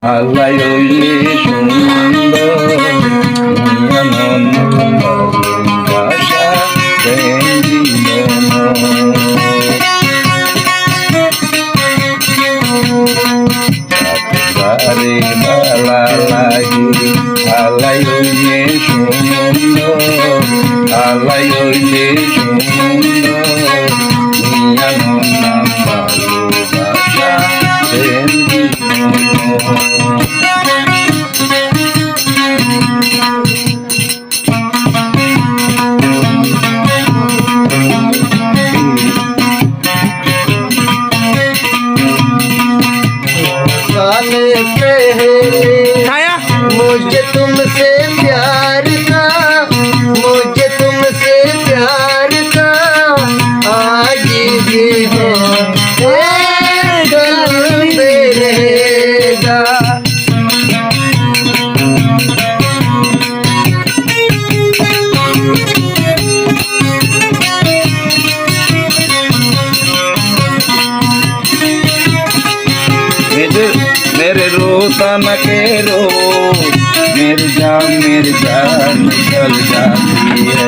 আল্লাহ হইলে সুন্দর ভালোবাসা দেন জীবন রে বালা লাগি আল্লাহ হইলে সুন্দর আল্লাহ হইলে সুন্দর নাম ভালোবাসা দেন मुझे तुमसे प्यार था मुझे तुमसे प्यार था आज भी हो कल पे रहेगा मेरे रोता न केरो मेरी जान निकल जाती है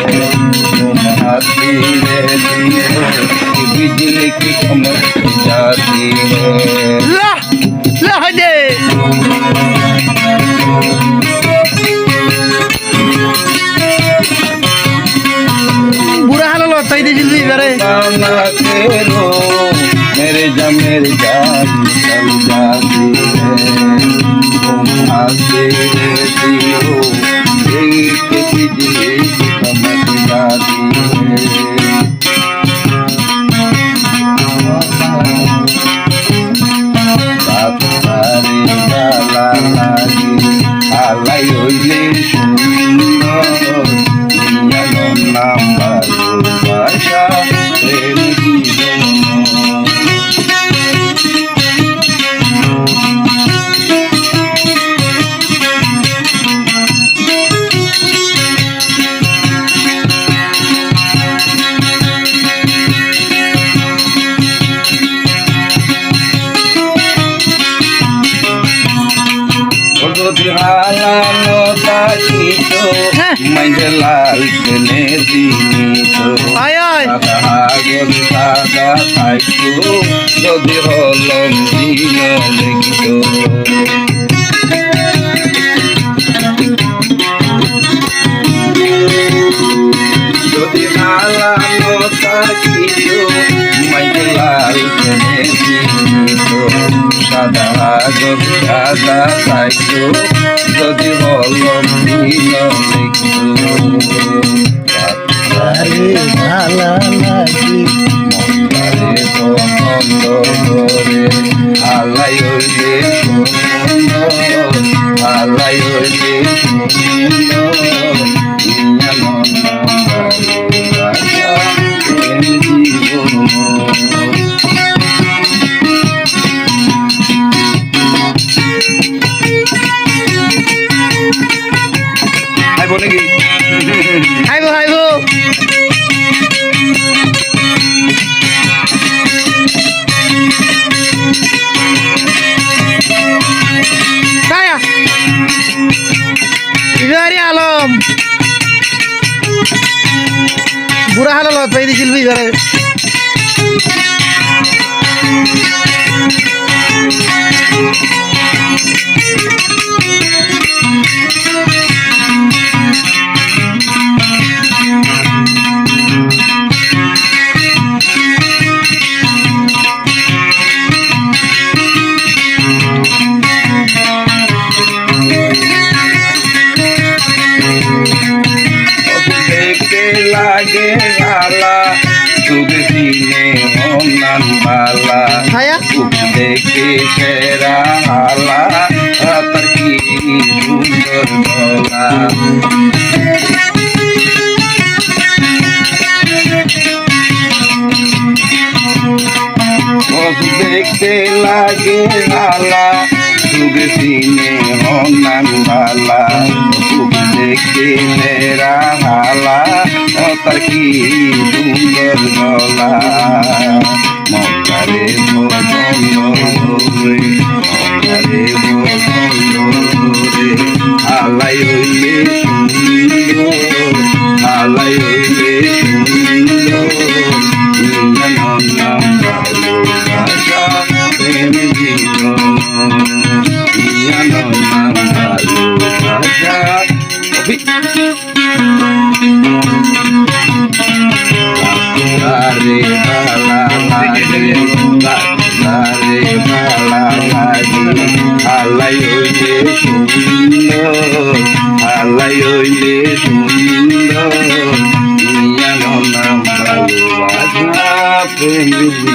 तुम आती रहती हो कि बिजली की कमर जाती है बुरा हाल लो ताई दे जल्दी करे ना केरो मेरी जान निकल जाती है तुम आते रहती हो एक बिजली की कमर जाती है बात सारी गाला लागी আল্লাহ হইলে সুন্দর নাম ভালোবাসা প্রেম জীবন হালানো তাকিতো মাইজে লাল কেনে দিতো আগল সাদা থাকতো যদি হলম দিন লিখিতো যদি হালানো তাকিতো মাইজে লাল কেনে দিতো সাদা আগল সাদা থাকতো যদি হলম দিন লিখিতো ভালো লাগি মন্দারে বন্ধ করে আল্লাহ হইলে সুন্দর আল্লাহ হইলে সুন্দর হাইবো হাইবো কায়া বিহারি আলম বুড়া হাল তাই দিছিল বিহারে लागे गाला तुग सीने होनन बाला देखे शेरा हाला तर की सुंदर बोला देखते लागे गाला तुग सीने होनन बाला देखे मेरा हाला तर की सुंदर गला মঙ্গলে ভজন ভালোবাসা প্রেম জীবন ইয়ানো নাম ভালোবাসা আরে ভালা লাগে আরে ভালা লাগে আলাই হইলে সুন্দর আলাই হইলে সুন্দর ইয়ানো নাম ভালোবাসা প্রেম